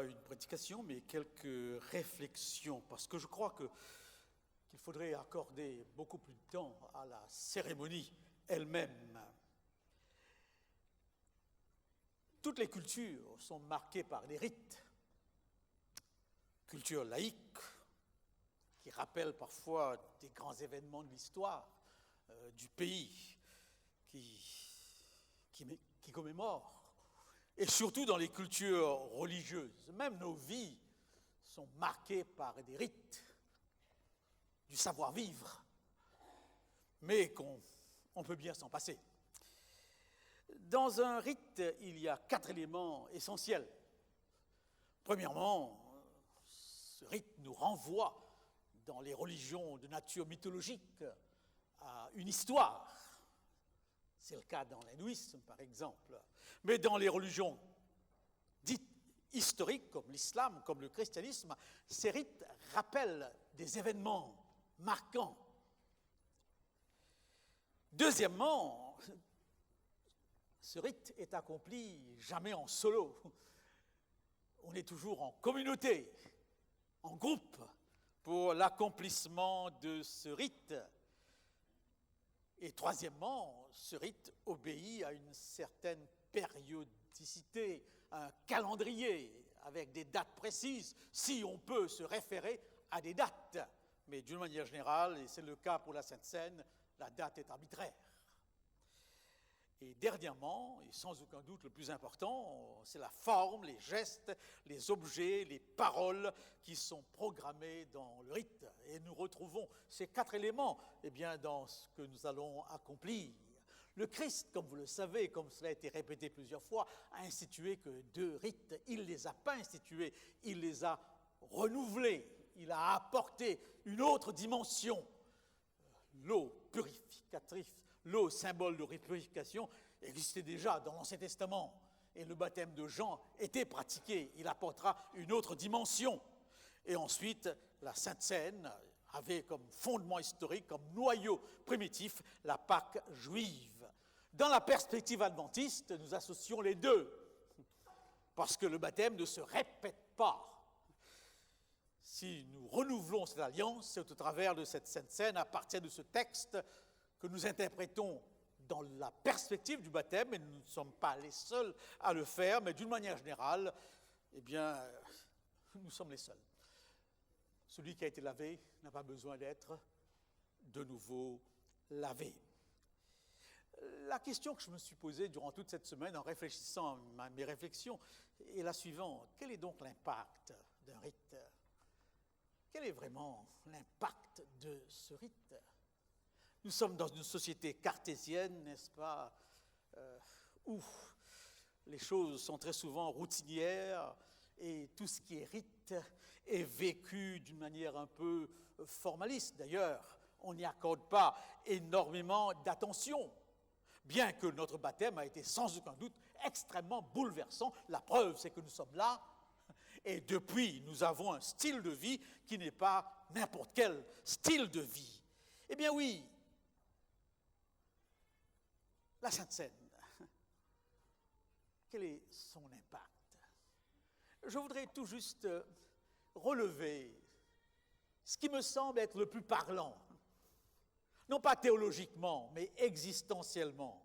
pas une prédication, mais quelques réflexions, parce que je crois qu'il faudrait accorder beaucoup plus de temps à la cérémonie elle-même. Toutes les cultures sont marquées par des rites. Culture laïque, qui rappelle parfois des grands événements de l'histoire du pays, qui commémore. Et surtout dans les cultures religieuses. Même nos vies sont marquées par des rites, du savoir-vivre, mais qu'on peut bien s'en passer. Dans un rite, il y a 4 éléments essentiels. Premièrement, ce rite nous renvoie, dans les religions de nature mythologique, à une histoire. C'est le cas dans l'hindouisme, par exemple. Mais dans les religions dites historiques, comme l'islam, comme le christianisme, ces rites rappellent des événements marquants. Deuxièmement, ce rite est accompli jamais en solo. On est toujours en communauté, en groupe, pour l'accomplissement de ce rite. Et troisièmement, ce rite obéit à une certaine périodicité, un calendrier avec des dates précises, si on peut se référer à des dates. Mais d'une manière générale, et c'est le cas pour la Sainte Seine, la date est arbitraire. Et dernièrement, et sans aucun doute le plus important, c'est la forme, les gestes, les objets, les paroles qui sont programmés dans le rite. Et nous retrouvons ces 4 éléments dans ce que nous allons accomplir. Le Christ, comme vous le savez, comme cela a été répété plusieurs fois, a institué que 2 rites. Il ne les a pas institués, il les a renouvelés. Il a apporté une autre dimension. L'eau purificatrice, l'eau symbole de purification, existait déjà dans l'Ancien Testament. Et le baptême de Jean était pratiqué. Il apportera une autre dimension. Et ensuite, la Sainte Seine avait comme fondement historique, comme noyau primitif, la Pâque juive. Dans la perspective adventiste, nous associons les deux, parce que le baptême ne se répète pas. Si nous renouvelons cette alliance, c'est au travers de cette Sainte Seine, à partir de ce texte, que nous interprétons dans la perspective du baptême, et nous ne sommes pas les seuls à le faire, mais d'une manière générale, nous sommes les seuls. Celui qui a été lavé n'a pas besoin d'être de nouveau lavé. La question que je me suis posée durant toute cette semaine en réfléchissant à mes réflexions est la suivante. Quel est donc l'impact d'un rite ? Quel est vraiment l'impact de ce rite ? Nous sommes dans une société cartésienne, n'est-ce pas, où les choses sont très souvent routinières et tout ce qui est rite est vécu d'une manière un peu formaliste. D'ailleurs, on n'y accorde pas énormément d'attention, bien que notre baptême a été sans aucun doute extrêmement bouleversant. La preuve, c'est que nous sommes là, et depuis, nous avons un style de vie qui n'est pas n'importe quel style de vie. Eh bien oui, la Sainte Seine, quel est son impact ? Je voudrais tout juste relever ce qui me semble être le plus parlant, non pas théologiquement, mais existentiellement.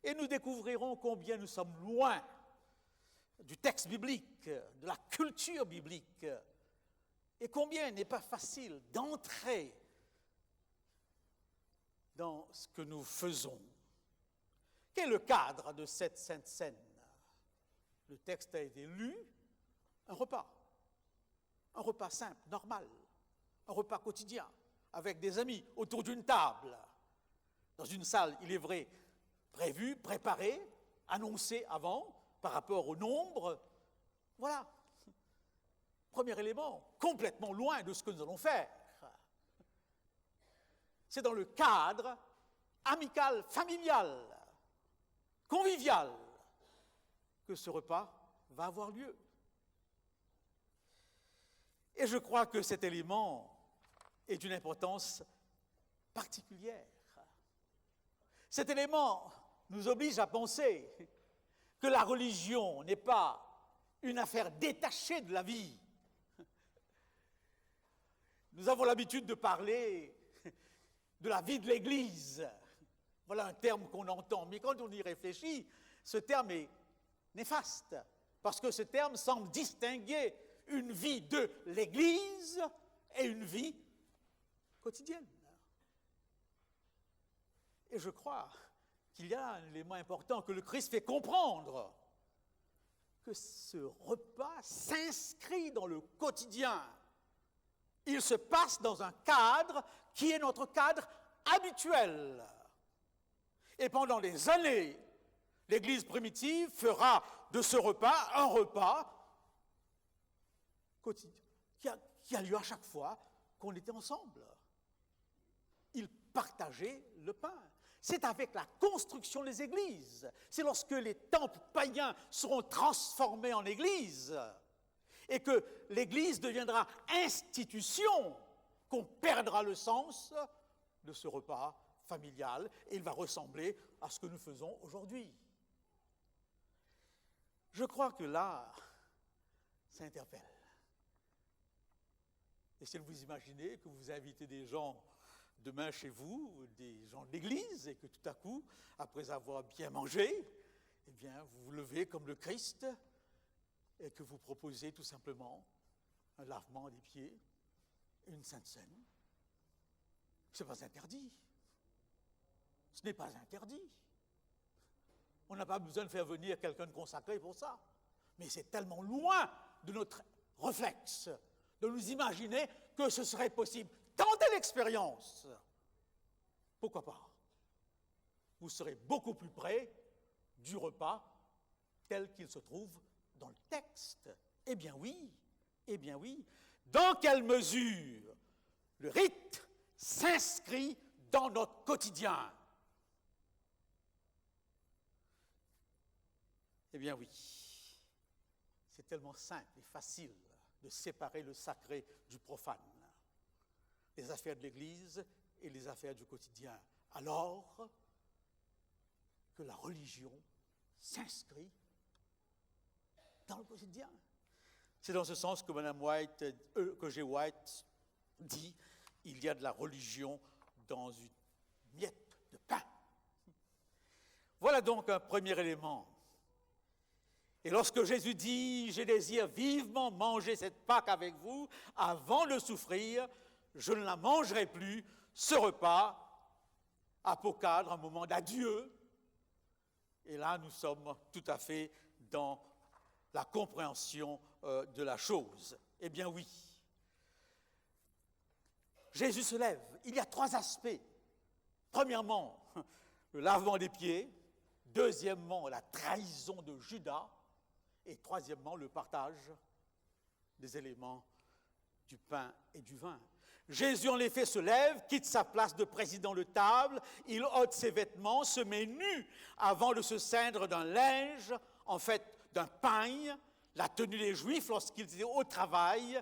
Et nous découvrirons combien nous sommes loin du texte biblique, de la culture biblique, et combien il n'est pas facile d'entrer dans ce que nous faisons. Quel est le cadre de cette Sainte Seine ? Le texte a été lu, un repas simple, normal, un repas quotidien, avec des amis, autour d'une table, dans une salle, il est vrai, prévue, préparée, annoncée avant, par rapport au nombre. Voilà. Premier élément, complètement loin de ce que nous allons faire. C'est dans le cadre amical, familial, convivial, que ce repas va avoir lieu. Et je crois que cet élément est d'une importance particulière. Cet élément nous oblige à penser que la religion n'est pas une affaire détachée de la vie. Nous avons l'habitude de parler de la vie de l'Église. Voilà un terme qu'on entend, mais quand on y réfléchit, ce terme est néfaste, parce que ce terme semble distinguer une vie de l'Église et une vie quotidienne. Et je crois qu'il y a un élément important que le Christ fait comprendre, que ce repas s'inscrit dans le quotidien. Il se passe dans un cadre qui est notre cadre habituel. Et pendant des années, l'Église primitive fera de ce repas un repas quotidien qui a lieu à chaque fois qu'on était ensemble. Ils partageaient le pain. C'est avec la construction des églises. C'est lorsque les temples païens seront transformés en églises et que l'église deviendra institution qu'on perdra le sens de ce repas familial et il va ressembler à ce que nous faisons aujourd'hui. Je crois que là, ça interpelle. Essayez de vous imaginer que vous invitez des gens demain chez vous, des gens de l'église, et que tout à coup, après avoir bien mangé, eh bien, vous vous levez comme le Christ et que vous proposez tout simplement un lavement des pieds, une sainte seine. Ce n'est pas interdit. Ce n'est pas interdit. On n'a pas besoin de faire venir quelqu'un de consacré pour ça. Mais c'est tellement loin de notre réflexe de nous imaginer que ce serait possible. Tentez l'expérience. Pourquoi pas? Vous serez beaucoup plus près du repas tel qu'il se trouve dans le texte. Eh bien oui, eh bien oui. Dans quelle mesure le rite s'inscrit dans notre quotidien? Eh bien oui. C'est tellement simple et facile de séparer le sacré du profane, les affaires de l'Église et les affaires du quotidien, alors que la religion s'inscrit dans le quotidien. C'est dans ce sens que que G. White dit « il y a de la religion dans une miette de pain ». Voilà donc un premier élément. Et lorsque Jésus dit « je désire vivement manger cette Pâque avec vous, avant de souffrir, je ne la mangerai plus », ce repas apocadre un moment d'adieu. Et là, nous sommes tout à fait dans la compréhension de la chose. Eh bien oui. Jésus se lève. Il y a trois aspects. Premièrement, le lavement des pieds. Deuxièmement, la trahison de Judas. Et troisièmement, le partage des éléments du pain et du vin. Jésus, en effet, se lève, quitte sa place de président de table, il ôte ses vêtements, se met nu avant de se ceindre d'un linge, en fait d'un pagne, la tenue des Juifs lorsqu'ils étaient au travail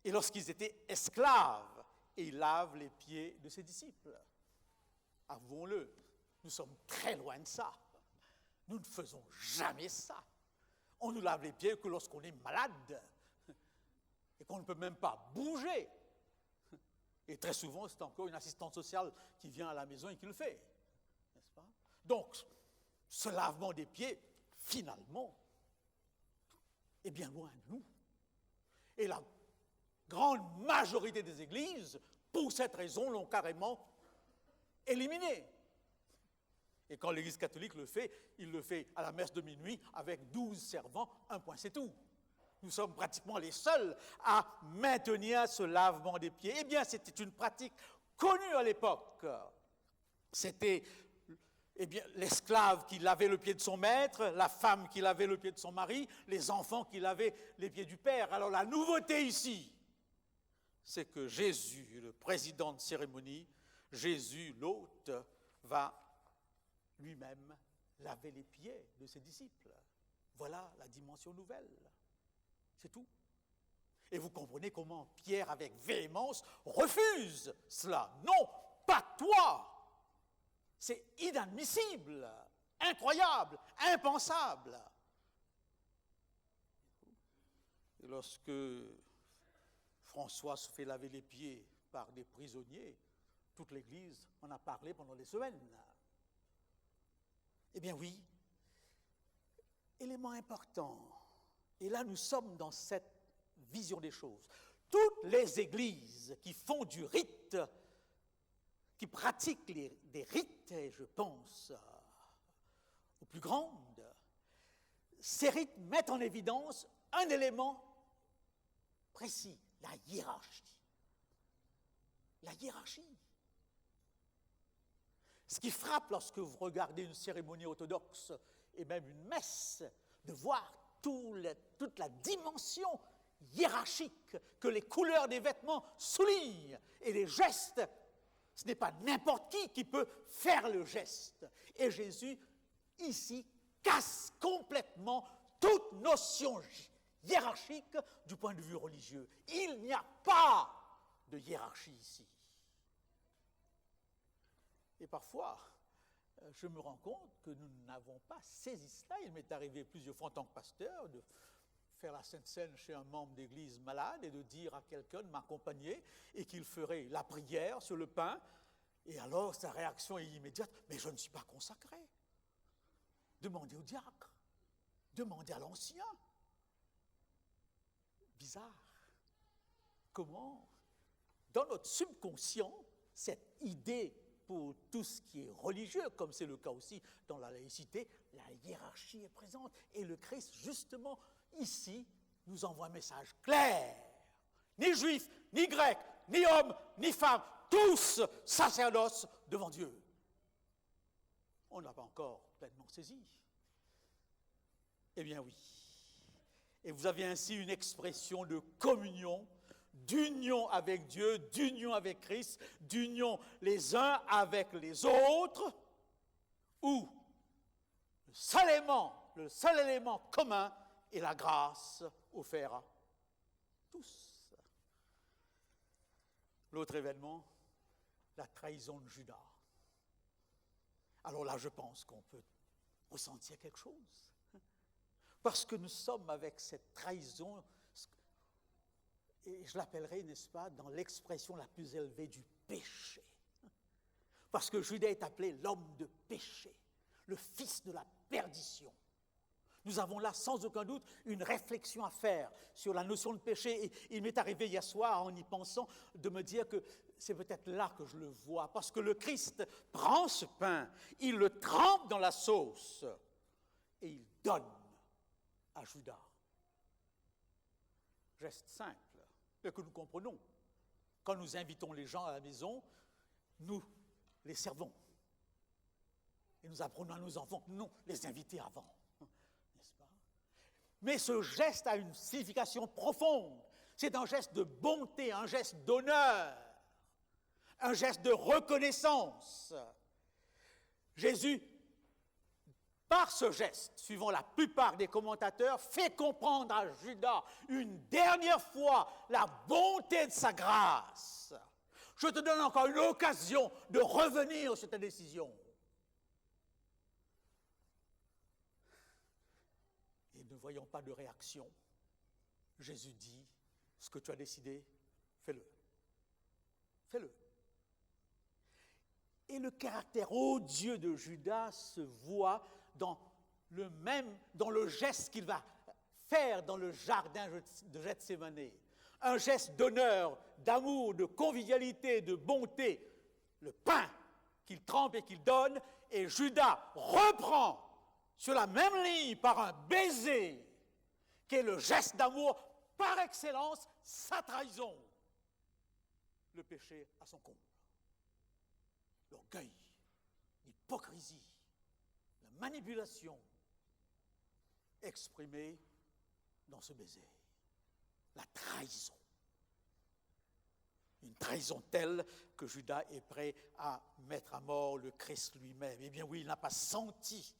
et lorsqu'ils étaient esclaves. Et il lave les pieds de ses disciples. Avouons-le, nous sommes très loin de ça. Nous ne faisons jamais ça. On nous lave les pieds que lorsqu'on est malade et qu'on ne peut même pas bouger. Et très souvent, c'est encore une assistante sociale qui vient à la maison et qui le fait. N'est-ce pas? Donc, ce lavement des pieds, finalement, est bien loin de nous. Et la grande majorité des églises, pour cette raison, l'ont carrément éliminé. Et quand l'Église catholique le fait, il le fait à la messe de minuit avec 12 servants, un point, c'est tout. Nous sommes pratiquement les seuls à maintenir ce lavement des pieds. Eh bien, c'était une pratique connue à l'époque. C'était l'esclave qui lavait le pied de son maître, la femme qui lavait le pied de son mari, les enfants qui lavaient les pieds du père. Alors la nouveauté ici, c'est que Jésus, le président de cérémonie, Jésus, l'hôte, va lui-même laver les pieds de ses disciples. Voilà la dimension nouvelle. C'est tout. Et vous comprenez comment Pierre, avec véhémence, refuse cela. Non, pas toi. C'est inadmissible, incroyable, impensable. Et lorsque François se fait laver les pieds par des prisonniers, toute l'Église en a parlé pendant des semaines. Eh bien oui, élément important. Et là, nous sommes dans cette vision des choses. Toutes les églises qui font du rite, qui pratiquent des rites, et je pense aux plus grandes, ces rites mettent en évidence un élément précis, la hiérarchie. La hiérarchie. Ce qui frappe lorsque vous regardez une cérémonie orthodoxe et même une messe, de voir toute la dimension hiérarchique que les couleurs des vêtements soulignent et les gestes. Ce n'est pas n'importe qui peut faire le geste. Et Jésus, ici, casse complètement toute notion hiérarchique du point de vue religieux. Il n'y a pas de hiérarchie ici. Et parfois, je me rends compte que nous n'avons pas saisi cela. Il m'est arrivé plusieurs fois en tant que pasteur de faire la Sainte Seine chez un membre d'église malade et de dire à quelqu'un de m'accompagner et qu'il ferait la prière sur le pain. Et alors, sa réaction est immédiate, « Mais je ne suis pas consacré. » Demandez au diacre. Demandez à l'ancien. Bizarre. Comment, dans notre subconscient, cette idée pour tout ce qui est religieux, comme c'est le cas aussi dans la laïcité, la hiérarchie est présente. Et le Christ, justement, ici, nous envoie un message clair. Ni juif, ni grec, ni homme, ni femme, tous sacerdoces devant Dieu. On n'a pas encore pleinement saisi. Eh bien oui. Et vous avez ainsi une expression de communion, d'union avec Dieu, d'union avec Christ, d'union les uns avec les autres, où le seul élément commun est la grâce offerte à tous. L'autre événement, la trahison de Judas. Alors là, je pense qu'on peut ressentir quelque chose. Parce que nous sommes avec cette trahison, et je l'appellerai, n'est-ce pas, dans l'expression la plus élevée du péché. Parce que Judas est appelé l'homme de péché, le fils de la perdition. Nous avons là, sans aucun doute, une réflexion à faire sur la notion de péché. Et il m'est arrivé hier soir, en y pensant, de me dire que c'est peut-être là que je le vois. Parce que le Christ prend ce pain, il le trempe dans la sauce et il donne à Judas. Geste simple, mais que nous comprenons. Quand nous invitons les gens à la maison, nous les servons. Et nous apprenons à nos enfants, non, les inviter avant. N'est-ce pas? Mais ce geste a une signification profonde. C'est un geste de bonté, un geste d'honneur, un geste de reconnaissance. Jésus, par ce geste, suivant la plupart des commentateurs, fait comprendre à Judas une dernière fois la bonté de sa grâce. Je te donne encore une occasion de revenir sur ta décision. Et ne voyant pas de réaction, Jésus dit, ce que tu as décidé, fais-le. Fais-le. Et le caractère odieux de Judas se voit dans le geste qu'il va faire dans le jardin de Gethsémani. Un geste d'honneur, d'amour, de convivialité, de bonté. Le pain qu'il trempe et qu'il donne, et Judas reprend sur la même ligne par un baiser, qui est le geste d'amour par excellence, sa trahison. Le péché à son comble. L'orgueil, l'hypocrisie, la manipulation exprimée dans ce baiser. La trahison. Une trahison telle que Judas est prêt à mettre à mort le Christ lui-même. Eh bien oui, il n'a pas senti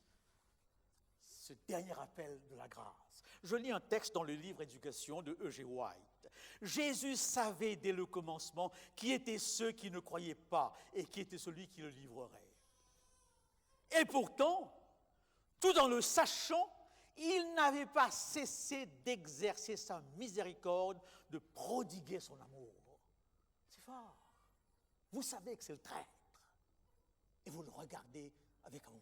ce dernier appel de la grâce. Je lis un texte dans le livre Éducation de E.G. White. Jésus savait dès le commencement qui étaient ceux qui ne croyaient pas et qui était celui qui le livrerait. Et pourtant, tout en le sachant, il n'avait pas cessé d'exercer sa miséricorde, de prodiguer son amour. C'est fort. Vous savez que c'est le traître. Et vous le regardez avec amour.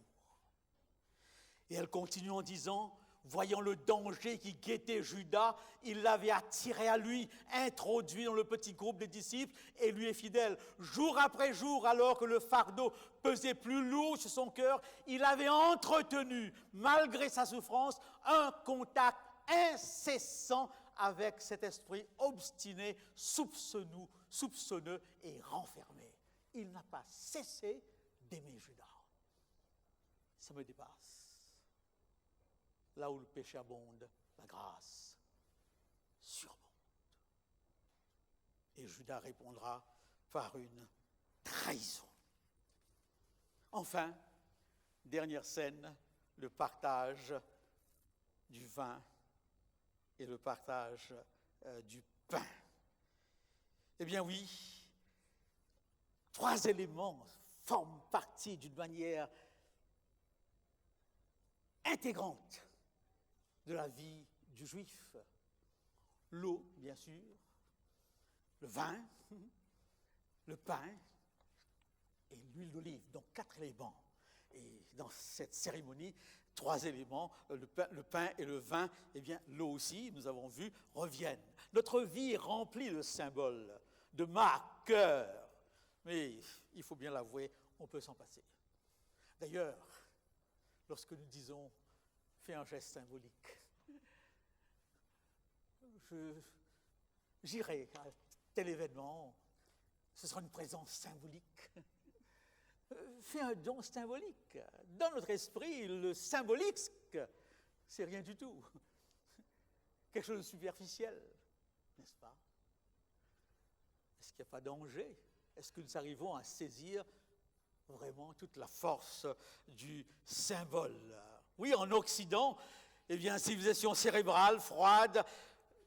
Et elle continue en disant, voyant le danger qui guettait Judas, il l'avait attiré à lui, introduit dans le petit groupe des disciples et lui est fidèle. Jour après jour, alors que le fardeau pesait plus lourd sur son cœur, il avait entretenu, malgré sa souffrance, un contact incessant avec cet esprit obstiné, soupçonneux et renfermé. Il n'a pas cessé d'aimer Judas. Ça me dépasse. Là où le péché abonde, la grâce surabonde. Et Judas répondra par une trahison. Enfin, dernière scène, le partage du vin et le partage du pain. Eh bien oui, 3 éléments forment partie d'une manière intégrante de la vie du juif. L'eau, bien sûr, le vin, le pain et l'huile d'olive. Donc 4 éléments. Et dans cette cérémonie, 3 éléments, le pain et le vin, eh bien l'eau aussi, nous avons vu, reviennent. Notre vie est remplie de symboles, de marqueurs. Mais il faut bien l'avouer, on peut s'en passer. D'ailleurs, lorsque nous disons « fais un geste symbolique », j'irai à tel événement, ce sera une présence symbolique. Fais un don symbolique. Dans notre esprit, le symbolique, c'est rien du tout. Quelque chose de superficiel, n'est-ce pas? Est-ce qu'il n'y a pas de danger? Est-ce que nous arrivons à saisir vraiment toute la force du symbole? Oui, en Occident, eh bien, civilisation cérébrale, froide,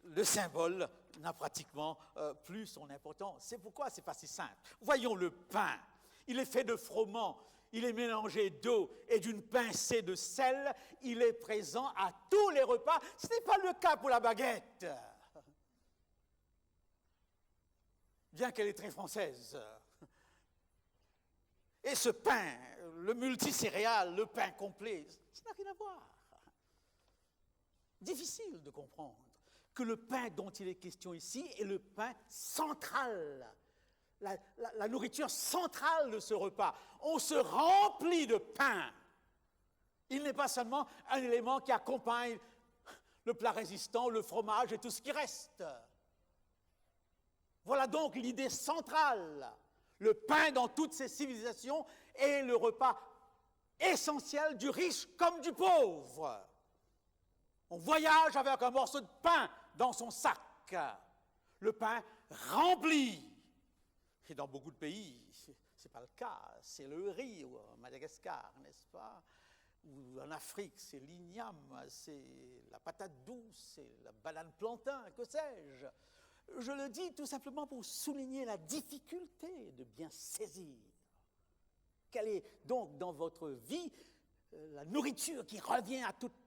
le symbole n'a pratiquement plus son importance. C'est pourquoi c'est pas si simple. Voyons le pain. Il est fait de froment, il est mélangé d'eau et d'une pincée de sel. Il est présent à tous les repas. Ce n'est pas le cas pour la baguette, bien qu'elle est très française. Et ce pain, le multicéréal, le pain complet, ça n'a rien à voir. Difficile de comprendre que le pain dont il est question ici est le pain central, la nourriture centrale de ce repas. On se remplit de pain. Il n'est pas seulement un élément qui accompagne le plat résistant, le fromage et tout ce qui reste. Voilà donc l'idée centrale. Le pain dans toutes ces civilisations est le repas essentiel du riche comme du pauvre. On voyage avec un morceau de pain dans son sac. Le pain rempli. Et dans beaucoup de pays, ce n'est pas le cas. C'est le riz, ou à Madagascar, n'est-ce pas? Ou en Afrique, c'est l'igname, c'est la patate douce, c'est la banane plantain, que sais-je. Je le dis tout simplement pour souligner la difficulté de bien saisir. Quelle est donc dans votre vie la nourriture qui revient à toutes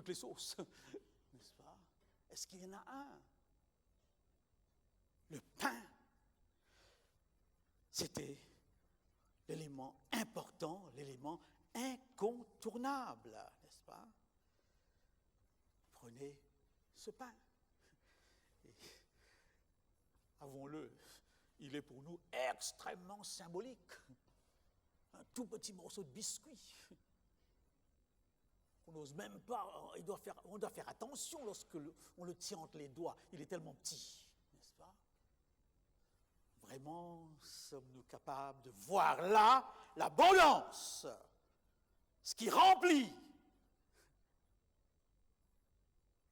les sauces, n'est-ce pas? Est-ce qu'il y en a un? Le pain, c'était l'élément important, l'élément incontournable, n'est-ce pas? Prenez ce pain. Et, avouons-le, il est pour nous extrêmement symbolique. Un tout petit morceau de biscuit. On n'ose même pas, on doit faire attention lorsque on le tient entre les doigts. Il est tellement petit, n'est-ce pas? Vraiment, sommes-nous capables de voir là l'abondance, ce qui remplit.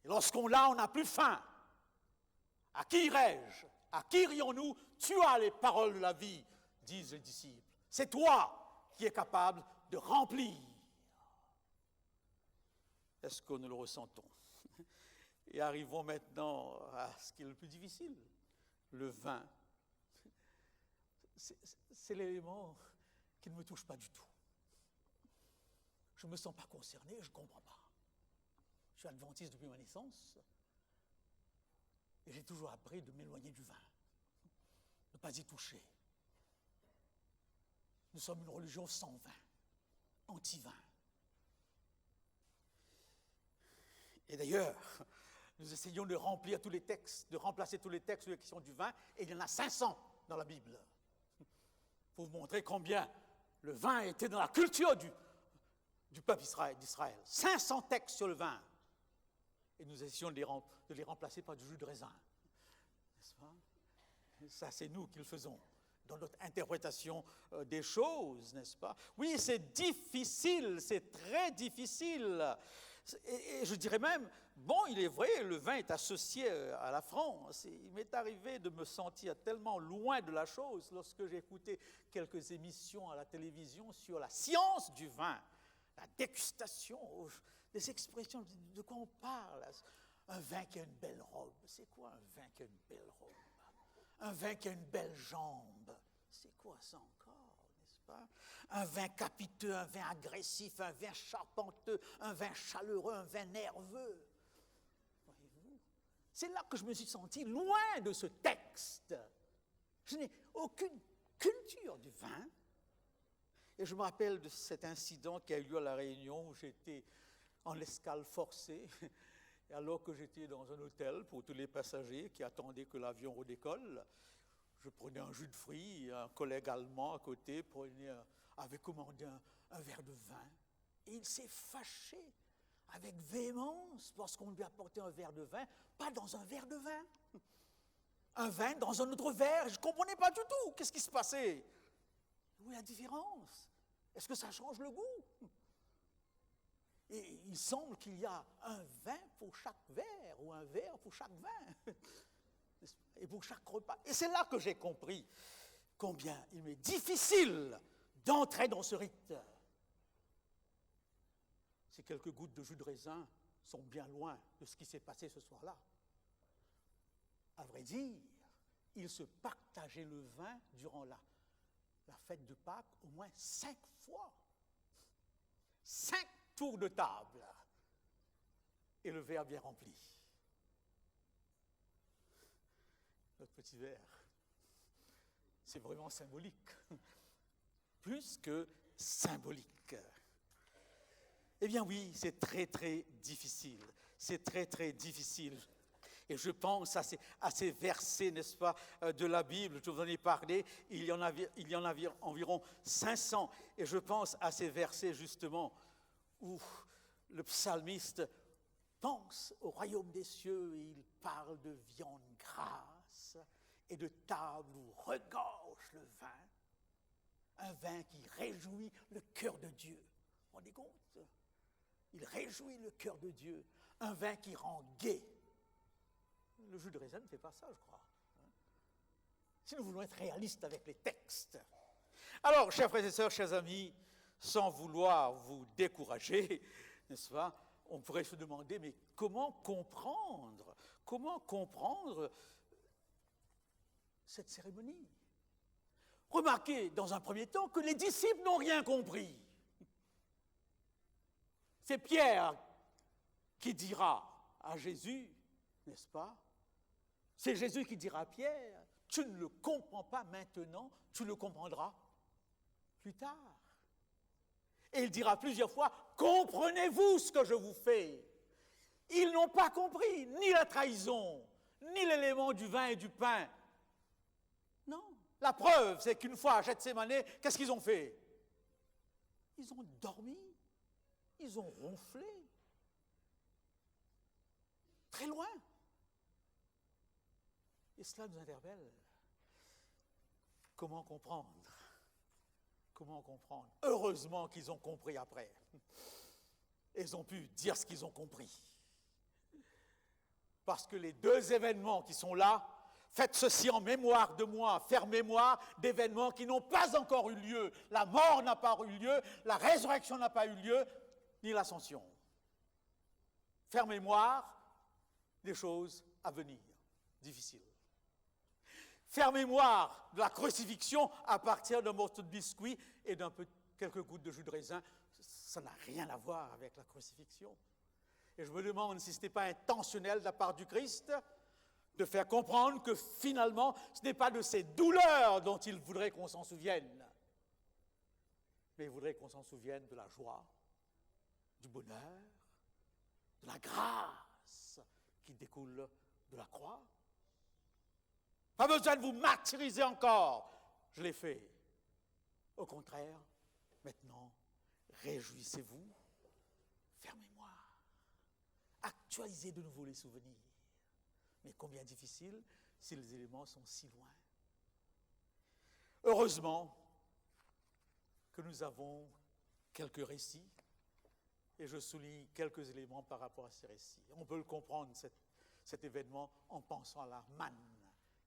Et lorsqu'on l'a, on n'a plus faim. À qui irai-je? À qui irions-nous? Tu as les paroles de la vie, disent les disciples. C'est toi qui es capable de remplir. Est-ce que nous le ressentons? Et arrivons maintenant à ce qui est le plus difficile, le vin. C'est l'élément qui ne me touche pas du tout. je ne me sens pas concerné, je ne comprends pas. Je suis adventiste depuis ma naissance et j'ai toujours appris de m'éloigner du vin, de ne pas y toucher. Nous sommes une religion sans vin, anti-vin. Et d'ailleurs, nous essayons de remplir tous les textes, de remplacer tous les textes sur la question du vin, et il y en a 500 dans la Bible. Pour vous montrer combien le vin était dans la culture du peuple d'Israël. 500 textes sur le vin. Et nous essayons de les remplacer par du jus de raisin. N'est-ce pas? Ça, c'est nous qui le faisons dans notre interprétation des choses, n'est-ce pas? Oui, c'est difficile, c'est très difficile. Et je dirais même, bon, il est vrai, le vin est associé à la France. Il m'est arrivé de me sentir tellement loin de la chose lorsque j'ai écouté quelques émissions à la télévision sur la science du vin, la dégustation, des expressions, de quoi on parle. Un vin qui a une belle robe. C'est quoi un vin qui a une belle robe? Un vin qui a une belle jambe. C'est quoi ça encore, n'est-ce pas? Un vin capiteux, un vin agressif, un vin charpenteux, un vin chaleureux, un vin nerveux. Voyez-vous? C'est là que je me suis senti loin de ce texte. Je n'ai aucune culture du vin. Et je me rappelle de cet incident qui a eu lieu à La Réunion où j'étais en escale forcée, et alors que j'étais dans un hôtel pour tous les passagers qui attendaient que l'avion redécolle. Je prenais un jus de fruits, un collègue allemand à côté avait commandé un verre de vin. Et il s'est fâché avec véhémence parce qu'on lui apportait un verre de vin, pas dans un verre de vin. Un vin dans un autre verre. Je ne comprenais pas du tout. Qu'est-ce qui se passait? Où est la différence? Est-ce que ça change le goût? Et il semble qu'il y a un vin pour chaque verre ou un verre pour chaque vin. Et pour chaque repas. Et c'est là que j'ai compris combien il m'est difficile d'entrer dans ce rite. Ces quelques gouttes de jus de raisin sont bien loin de ce qui s'est passé ce soir-là. À vrai dire, ils se partageaient le vin durant la fête de Pâques au moins 5 fois. 5 tours de table. Et le verre bien rempli. Notre petit verre, c'est vraiment symbolique. Plus que symbolique. Eh bien oui, c'est très très difficile. C'est très très difficile. Et je pense à ces versets, n'est-ce pas, de la Bible, je vous en ai parlé, il y en a environ 500. Et je pense à ces versets justement où le psalmiste pense au royaume des cieux et il parle de viande grasse et de table où regorge le vin. Un vin qui réjouit le cœur de Dieu. Vous vous rendez compte? Il réjouit le cœur de Dieu. Un vin qui rend gai. Le jus de raisin ne fait pas ça, je crois. Si nous voulons être réalistes avec les textes. Alors, chers frères et sœurs, chers amis, sans vouloir vous décourager, n'est-ce pas, on pourrait se demander, mais comment comprendre cette cérémonie? Remarquez, dans un premier temps, que les disciples n'ont rien compris. C'est Pierre qui dira à Jésus, n'est-ce pas? C'est Jésus qui dira à Pierre, tu ne le comprends pas maintenant, tu le comprendras plus tard. Et il dira plusieurs fois, comprenez-vous ce que je vous fais? Ils n'ont pas compris ni la trahison, ni l'élément du vin et du pain. Non. La preuve, c'est qu'une fois à Gethsémanée, qu'est-ce qu'ils ont fait? Ils ont dormi, ils ont ronflé. Très loin. Et cela nous interpelle. Comment comprendre? Comment comprendre? Heureusement qu'ils ont compris après. Ils ont pu dire ce qu'ils ont compris. Parce que les deux événements qui sont là, faites ceci en mémoire de moi, faire mémoire d'événements qui n'ont pas encore eu lieu. La mort n'a pas eu lieu, la résurrection n'a pas eu lieu, ni l'ascension. Faire mémoire des choses à venir, difficiles. Faire mémoire de la crucifixion à partir d'un morceau de biscuit et quelques gouttes de jus de raisin, ça n'a rien à voir avec la crucifixion. Et je me demande si ce n'est pas intentionnel de la part du Christ de faire comprendre que finalement, ce n'est pas de ces douleurs dont il voudrait qu'on s'en souvienne, mais il voudrait qu'on s'en souvienne de la joie, du bonheur, de la grâce qui découle de la croix. Pas besoin de vous martyriser encore, je l'ai fait. Au contraire, maintenant, réjouissez-vous, fermez-moi, actualisez de nouveau les souvenirs. Mais combien difficile si les éléments sont si loin. Heureusement que nous avons quelques récits, et je souligne quelques éléments par rapport à ces récits. On peut le comprendre, cet événement, en pensant à la manne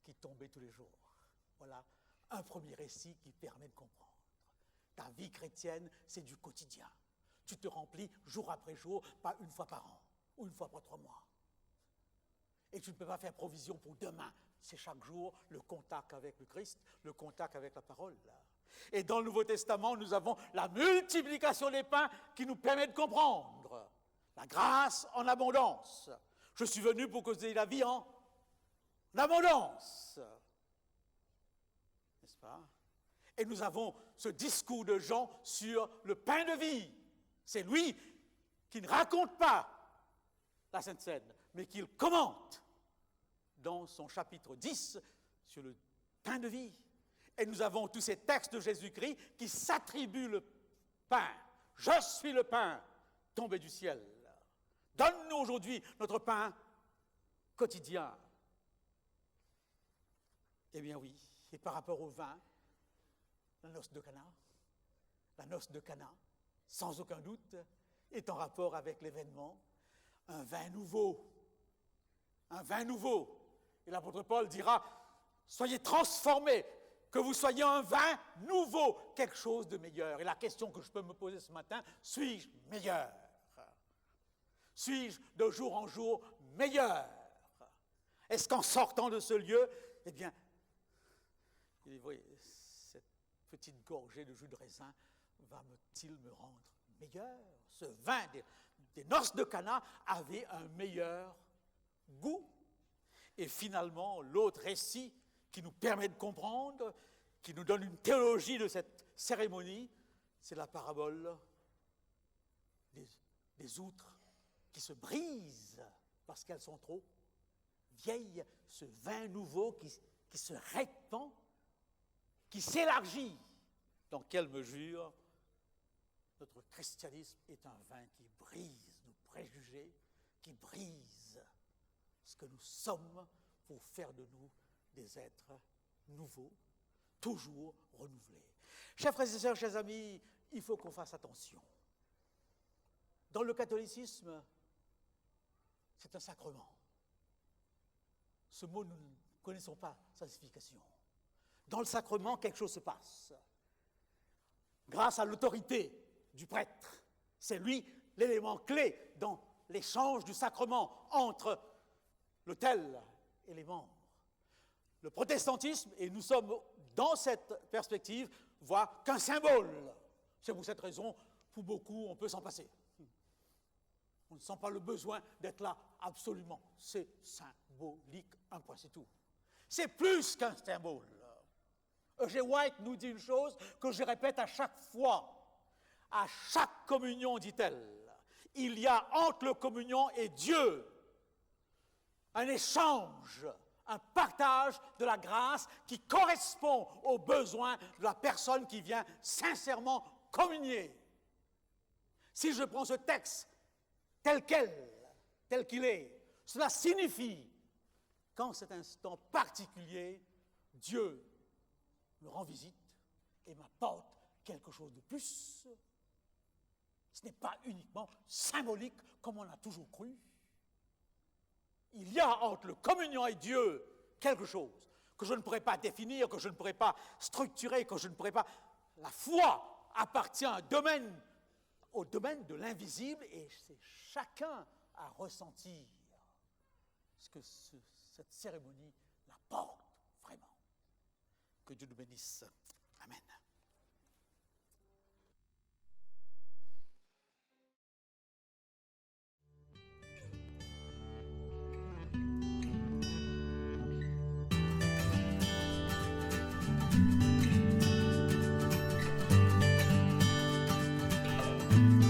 qui tombait tous les jours. Voilà un premier récit qui permet de comprendre. Ta vie chrétienne, c'est du quotidien. Tu te remplis jour après jour, pas une fois par an ou une fois par 3 mois. Et tu ne peux pas faire provision pour demain. C'est chaque jour le contact avec le Christ, le contact avec la parole. Et dans le Nouveau Testament, nous avons la multiplication des pains qui nous permet de comprendre la grâce en abondance. Je suis venu pour que vous ayez la vie en abondance. N'est-ce pas? Et nous avons ce discours de Jean sur le pain de vie. C'est lui qui ne raconte pas la Sainte Seine, mais qu'il commente dans son chapitre 10 sur le pain de vie. Et nous avons tous ces textes de Jésus-Christ qui s'attribuent le pain. Je suis le pain tombé du ciel. Donne-nous aujourd'hui notre pain quotidien. Eh bien oui, et par rapport au vin, la noce de Cana. La noce de Cana, sans aucun doute, est en rapport avec l'événement. Un vin nouveau. Un vin nouveau. Et l'apôtre Paul dira, soyez transformés, que vous soyez un vin nouveau, quelque chose de meilleur. Et la question que je peux me poser ce matin, suis-je meilleur? Suis-je de jour en jour meilleur? Est-ce qu'en sortant de ce lieu, eh bien, cette petite gorgée de jus de raisin va-t-il me rendre meilleur? Ce vin des noces de Cana avait un meilleur goût. Et finalement, l'autre récit qui nous permet de comprendre, qui nous donne une théologie de cette cérémonie, c'est la parabole des outres qui se brisent parce qu'elles sont trop vieilles, ce vin nouveau qui se répand, qui s'élargit. Dans quelle mesure notre christianisme est un vin qui brise nos préjugés, qui brise ce que nous sommes pour faire de nous des êtres nouveaux, toujours renouvelés. Chers frères et sœurs, chers amis, il faut qu'on fasse attention. Dans le catholicisme, c'est un sacrement. Ce mot, nous ne connaissons pas sa signification. Dans le sacrement, quelque chose se passe. Grâce à l'autorité du prêtre, c'est lui l'élément clé dans l'échange du sacrement entre l'autel et les membres. Le protestantisme, et nous sommes dans cette perspective, voit qu'un symbole. C'est pour cette raison, pour beaucoup, on peut s'en passer. On ne sent pas le besoin d'être là absolument. C'est symbolique, un point, c'est tout. C'est plus qu'un symbole. E.G. White nous dit une chose que je répète à chaque fois. À chaque communion, dit-elle, il y a entre le communion et Dieu un échange, un partage de la grâce qui correspond aux besoins de la personne qui vient sincèrement communier. Si je prends ce texte tel qu'il est, cela signifie qu'en cet instant particulier, Dieu me rend visite et m'apporte quelque chose de plus. Ce n'est pas uniquement symbolique comme on a toujours cru. Il y a entre le communion et Dieu quelque chose que je ne pourrais pas définir, que je ne pourrais pas structurer, que je ne pourrais pas... La foi appartient au domaine de l'invisible et c'est chacun à ressentir ce que cette cérémonie l'apporte vraiment. Que Dieu nous bénisse. Amen. Amen.